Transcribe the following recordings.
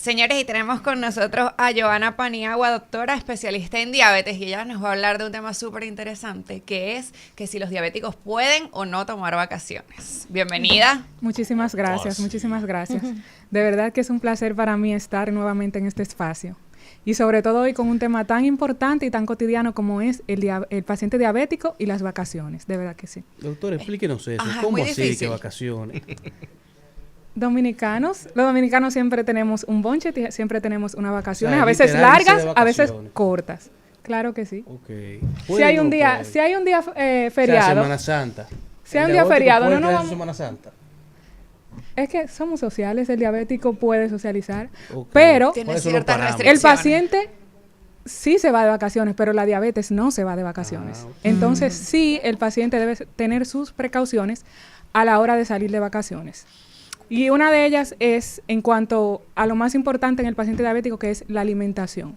Señores, y tenemos con nosotros a Johanna Paniagua, doctora especialista en diabetes, y ella nos va a hablar de un tema súper interesante, que es que si los diabéticos pueden o no tomar vacaciones. Bienvenida. Muchísimas gracias, muchísimas gracias. De verdad que es un placer para mí estar nuevamente en este espacio. Y sobre todo hoy con un tema tan importante y tan cotidiano como es el paciente diabético y las vacaciones. De verdad que sí. Doctor, explíquenos eso. Ajá, ¿Cómo muy así difícil. que vacaciones? Los dominicanos siempre tenemos un bonche, siempre tenemos unas vacaciones, O sea, a veces literal, irse largas, de a veces vacaciones. cortas. Claro que sí. Ok. Si hay un ¿Pueden o día, pueden? si hay un día O sea, feriado, Semana Santa. si hay ¿El un día diabético feriado, puede no nos quedarse vamos. Semana Santa? Es que somos sociales, el diabético puede socializar, Ok. pero Tiene Por eso lo ciertas paramos. el restricciones. paciente sí se va de vacaciones, pero la diabetes no se va de vacaciones. Ah, ok. Entonces, sí, el paciente debe tener sus precauciones a la hora de salir de vacaciones. Y una de ellas es en cuanto a lo más importante en el paciente diabético, que es la alimentación.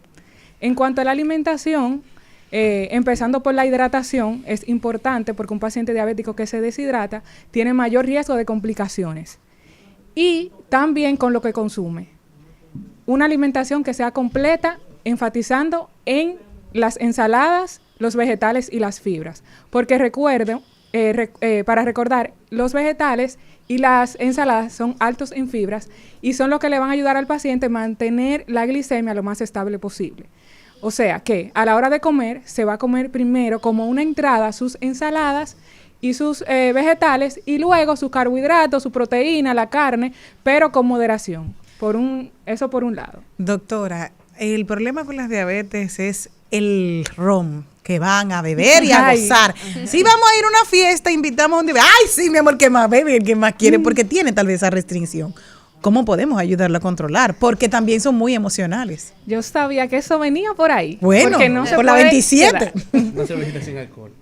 En cuanto a la alimentación, empezando por la hidratación, es importante porque un paciente diabético que se deshidrata tiene mayor riesgo de complicaciones. Y también con lo que consume. Una alimentación que sea completa, enfatizando en las ensaladas, los vegetales y las fibras. Porque recuerden, para recordar, los vegetales y las ensaladas son altos en fibras y son lo que le van a ayudar al paciente a mantener la glicemia lo más estable posible. O sea que a la hora de comer, se va a comer primero como una entrada sus ensaladas y sus vegetales y luego sus carbohidratos, su proteína, la carne, pero con moderación. Eso por un lado. Doctora, el problema con las diabetes es el ron que van a beber y a Ay. gozar. Si vamos a ir a una fiesta, invitamos a un diabético. Ay, sí, mi amor, que más bebe, el que más quiere, porque tiene tal vez esa restricción. ¿Cómo podemos ayudarlo a controlar? Porque también son muy emocionales. Yo sabía que eso venía por ahí. Bueno, porque no se por la puede 27. quedar. No cervecita sin alcohol.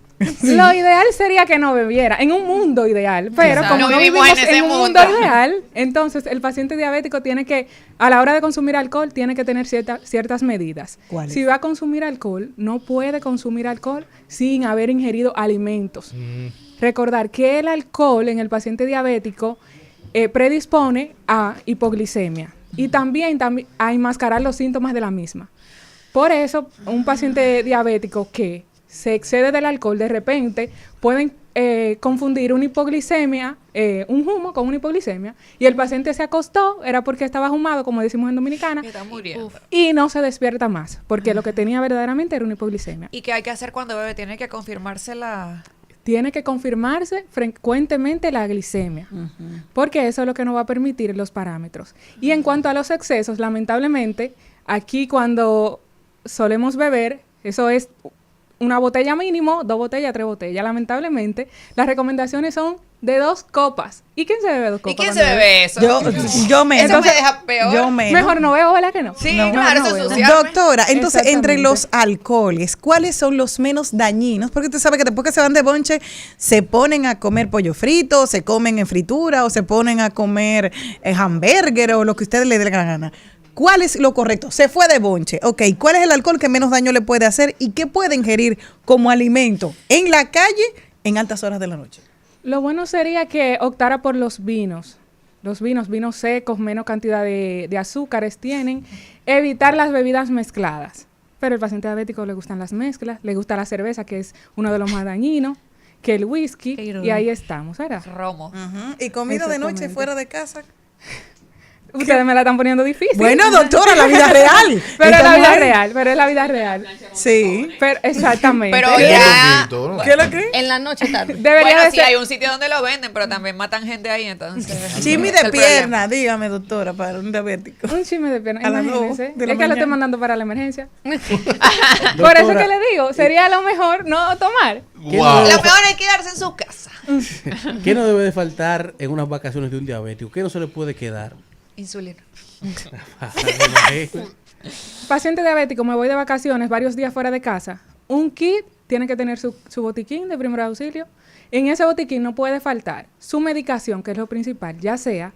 Lo ideal sería que no bebiera, en un mundo ideal, pero Exacto. como No no vivimos vivimos en ese en un mundo mundo. ideal, entonces el paciente diabético tiene que, a la hora de consumir alcohol, tiene que tener ciertas medidas. ¿Cuáles? Si va a consumir alcohol, no puede consumir alcohol sin haber ingerido alimentos. Recordar que el alcohol en el paciente diabético predispone a hipoglicemia y también a enmascarar los síntomas de la misma. Por eso, un paciente diabético que se excede del alcohol, de repente pueden confundir una hipoglicemia, un humo con una hipoglicemia, y el paciente se acostó, era porque estaba humado, como decimos en Dominicana, Y está muriendo. y no se despierta más, porque lo que tenía verdaderamente era una hipoglicemia. ¿Y qué hay que hacer cuando bebe? Tiene que confirmarse la... Tiene que confirmarse frecuentemente la glicemia, porque eso es lo que nos va a permitir los parámetros. Y en cuanto a los excesos, lamentablemente, aquí cuando solemos beber, eso es una botella mínimo, 2 botellas, 3 botellas. Lamentablemente, las recomendaciones son de 2 copas. ¿Y quién se bebe 2 copas? ¿Y quién se cuando bebe eso? Yo menos. Eso me deja peor. Yo menos. Mejor no veo, ¿verdad que no? Sí, No, claro, no eso es bebo. social. Doctora, entonces entre Exactamente. los alcoholes, ¿cuáles son los menos dañinos? Porque usted sabe que después que se van de bonche, se ponen a comer pollo frito, se comen en fritura o se ponen a comer hamburger o lo que ustedes le dé la gana. ¿Cuál es lo correcto? Se fue de bonche. Ok, ¿cuál es el alcohol que menos daño le puede hacer y qué puede ingerir como alimento en la calle en altas horas de la noche? Lo bueno sería que optara por los vinos. Los vinos secos, menos cantidad de azúcares tienen. Evitar las bebidas mezcladas. Pero al paciente diabético le gustan las mezclas, le gusta la cerveza, que es uno de los más dañinos, que el whisky, Qué ironía. y ahí estamos, ¿verdad? Romo. ¿Y comida de noche Exactamente. fuera de casa? Ustedes me la están poniendo difícil. Bueno, doctora, la vida real. pero es la Estamos vida ahí. real, pero es la vida real. Sí. Pero, exactamente. Pero ¿Qué ya... es lo ¿Qué es lo que? En la noche tarde. Debería Bueno, de sí, ser hay un sitio donde lo venden, pero también matan gente ahí, entonces... Chisme ese es de el problema. pierna, dígame, doctora, para un diabético. un chisme de pierna. A las Imagínense. 2 de la Es que lo estoy mañana. mandando para la emergencia. Por eso que le digo, sería lo mejor no tomar. Lo Wow. mejor es quedarse en su casa. ¿Qué no debe de faltar en unas vacaciones de un diabético? ¿Qué no se le puede quedar? Insulina. Paciente diabético, me voy de vacaciones varios días fuera de casa. Un kit tiene que tener su botiquín de primer auxilio. En ese botiquín no puede faltar su medicación, que es lo principal, ya sea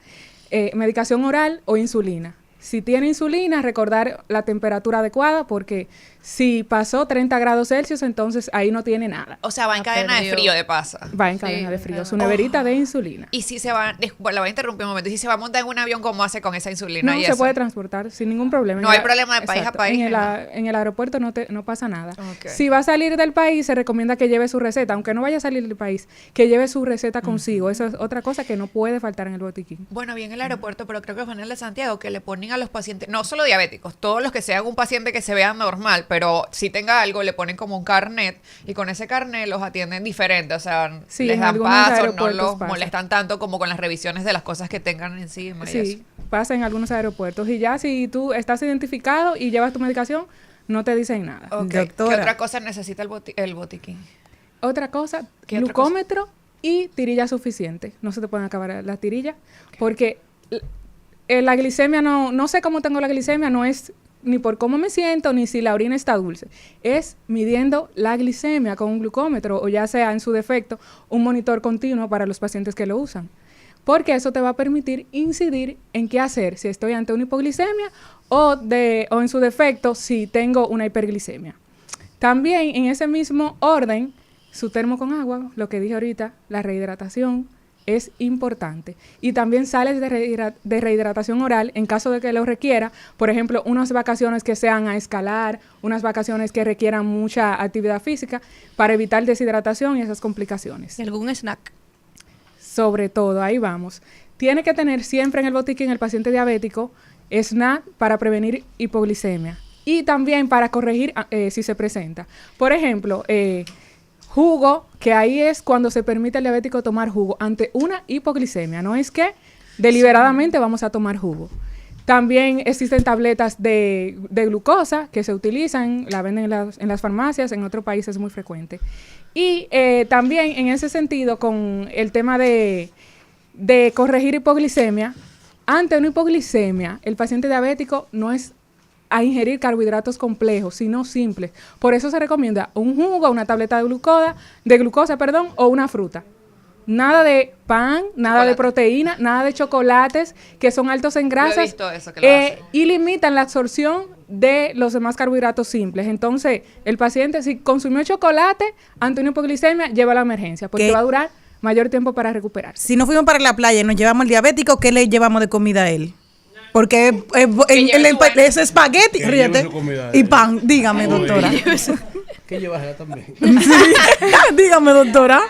medicación oral o insulina. Si tiene insulina, recordar la temperatura adecuada, porque Si pasó 30 grados Celsius, entonces ahí no tiene nada. O sea, va en cadena de perdió. frío de pasa. Va en cadena de frío. Su neverita de insulina. Y si se va, bueno, la voy a interrumpir un momento, y si se va a montar en un avión, ¿cómo hace con esa insulina? No, y se eso? puede transportar sin ningún problema. No hay problema de país a país, En el aeropuerto no pasa nada. Ok. Si va a salir del país, se recomienda que lleve su receta. Aunque no vaya a salir del país, que lleve su receta consigo. Eso es otra cosa que no puede faltar en el botiquín. Bueno, vi en el aeropuerto, pero creo que fue en el de Santiago, que le ponen a los pacientes, no solo diabéticos, todos los que sean un paciente que se vea normal, pero si tenga algo, le ponen como un carnet, y con ese carnet los atienden diferente, o sea, Sí, les en dan algunos paso, no aeropuertos los pasa. molestan tanto como con las revisiones de las cosas que tengan encima y Sí, eso. pasa en algunos aeropuertos. Y ya si tú estás identificado y llevas tu medicación, no te dicen nada. Ok. Doctora. ¿Qué otra cosa necesita el botiquín? Otra cosa, ¿Qué otra glucómetro y tirilla suficiente. No se te pueden acabar las tirillas porque la glicemia no sé cómo tengo la glicemia, no es ni por cómo me siento, ni si la orina está dulce. Es midiendo la glicemia con un glucómetro o ya sea en su defecto un monitor continuo para los pacientes que lo usan. Porque eso te va a permitir incidir en qué hacer si estoy ante una hipoglicemia o en su defecto si tengo una hiperglicemia. También en ese mismo orden, su termo con agua, lo que dije ahorita, la rehidratación es importante. Y también sales de rehidratación oral en caso de que lo requiera. Por ejemplo, unas vacaciones que sean a escalar, unas vacaciones que requieran mucha actividad física para evitar deshidratación y esas complicaciones. ¿Y algún snack? Sobre todo, ahí vamos. Tiene que tener siempre en el botiquín el paciente diabético snack para prevenir hipoglicemia y también para corregir si se presenta. Por ejemplo, jugo, que ahí es cuando se permite al diabético tomar jugo ante una hipoglicemia. No es que deliberadamente vamos a tomar jugo. También existen tabletas de glucosa que se utilizan, la venden en las farmacias, en otros países es muy frecuente. Y también en ese sentido, con el tema de corregir hipoglicemia, ante una hipoglicemia, el paciente diabético no es a ingerir carbohidratos complejos, sino simples. Por eso se recomienda un jugo, una tableta de glucosa, o una fruta. Nada de pan, nada de proteína, nada de chocolates que son altos en grasas. Yo he visto eso, que lo hacen. Y limitan la absorción de los demás carbohidratos simples. Entonces, el paciente, si consumió chocolate ante una hipoglicemia, lleva a la emergencia, porque ¿Qué? va a durar mayor tiempo para recuperarse. Si no fuimos para la playa y nos llevamos el diabético, ¿qué le llevamos de comida a él? Porque es espagueti, Que ríete, lleve su comida a y él. pan. Dígame, doctora. ¿Qué llevas allá también? Dígame, doctora.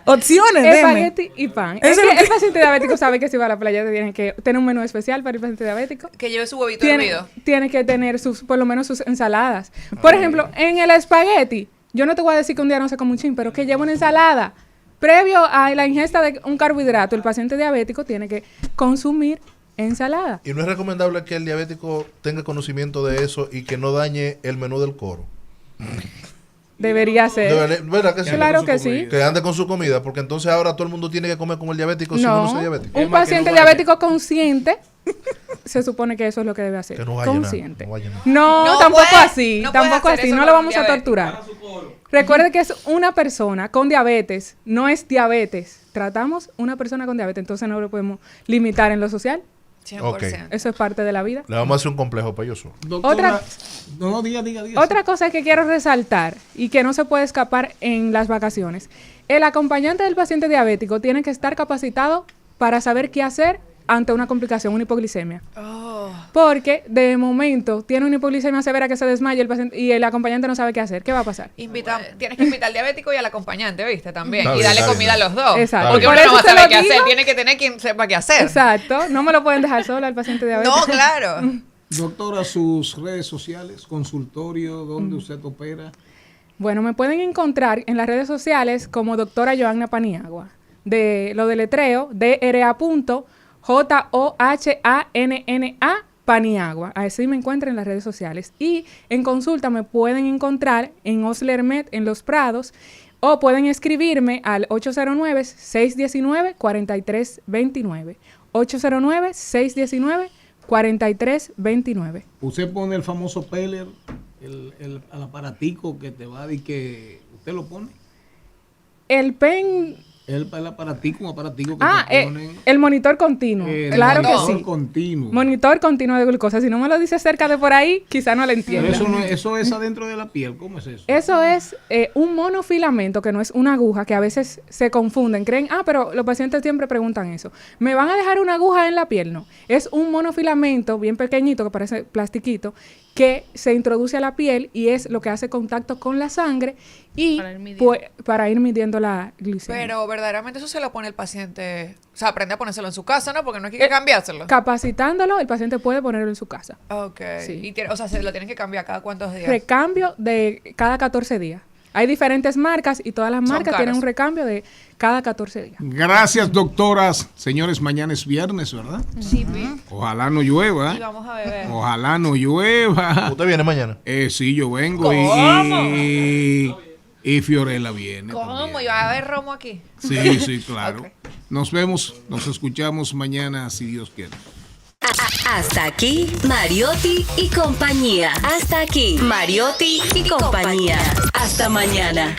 Opciones, deme. Espagueti y pan. Eso Es es que lo que- el paciente diabético sabe que si va a la playa tiene que tener un menú especial para el paciente diabético. Que lleve su huevito hervido. Tiene que tener por lo menos sus ensaladas. Por ejemplo, en el espagueti, yo no te voy a decir que un día no se come un chin, pero que lleva una ensalada. Previo a la ingesta de un carbohidrato, el paciente diabético tiene que consumir ensalada. Y no es recomendable que el diabético tenga conocimiento de eso y que no dañe el menú del coro. Debería ser. ¿Verdad que sí? Claro que sí. Que ande con su comida, porque entonces ahora todo el mundo tiene que comer como el diabético si uno no es diabético. Un Es más, que paciente no vaya. diabético consciente se supone que eso es lo que debe hacer. Que no vaya consciente. nada, no vaya nada. No, No tampoco puede- así, no puede tampoco hacer así, eso no con lo un vamos a diabético. torturar. Recuerde que es una persona con diabetes, no es diabetes. Tratamos una persona con diabetes, entonces no lo podemos limitar en lo social. 100%. Ok. Eso es parte de la vida. Le vamos a hacer un complejo para ellos solos. Doctora, no, diga. Otra cosa que quiero resaltar y que no se puede escapar en las vacaciones. El acompañante del paciente diabético tiene que estar capacitado para saber qué hacer ante una complicación, una hipoglicemia. Porque de momento tiene una hipoglicemia severa que se desmaya el paciente y el acompañante no sabe qué hacer. ¿Qué va a pasar? Tienes que invitar al diabético y al acompañante, ¿viste? También. Está y bien, darle está comida bien. a los dos. Exacto. Porque Por uno no eso va a se saber lo qué hacer. digo. Tiene que tener quien sepa qué hacer. Exacto. No me lo pueden dejar solo al paciente diabético. No, claro. Doctora, sus redes sociales, consultorio, donde usted opera. Bueno, me pueden encontrar en las redes sociales como doctora Joanna Paniagua. De lo deletreo, DRA.JOHANNA Paniagua. Así me encuentran en las redes sociales. Y en consulta me pueden encontrar en Oslermed, en Los Prados, o pueden escribirme al 809-619-4329. 809-619-4329. Usted pone el famoso Peller, el aparatico que te va y que usted lo pone. El pen El aparatico, un aparatico que Ah, te ponen. el monitor continuo. el Claro que monitor sí. continuo. Monitor continuo de glucosa. Si no me lo dice cerca de por ahí, quizá no lo Pero entienda. eso, eso es adentro de la piel. ¿Cómo es eso? Eso es un monofilamento, que no es una aguja, que a veces se confunden. Creen, pero los pacientes siempre preguntan eso. ¿Me van a dejar una aguja en la piel? No. Es un monofilamento bien pequeñito, que parece plastiquito, que se introduce a la piel y es lo que hace contacto con la sangre y para ir midiendo la glicemia. Pero verdaderamente eso se lo pone el paciente, o sea, aprende a ponérselo en su casa, ¿no? Porque no hay que cambiárselo. Capacitándolo, el paciente puede ponerlo en su casa. Ok. Sí. Y o sea, se lo tienen que cambiar cada cuántos días. Recambio de cada 14 días. Hay diferentes marcas y todas las Son marcas tienen caras. un recambio de cada 14 días. Gracias, doctoras. Señores, mañana es viernes, ¿verdad? Sí, Ojalá no llueva. y vamos a beber. Ojalá no llueva. ¿Usted viene mañana? Sí, yo vengo ¿Cómo? y Fiorella viene. ¿Cómo? también. ¿Y va a haber romo aquí? Sí, sí, claro. Ok. Nos vemos, nos escuchamos mañana, si Dios quiere. Hasta aquí, Mariotti y compañía. Hasta aquí, Mariotti y compañía. Hasta mañana.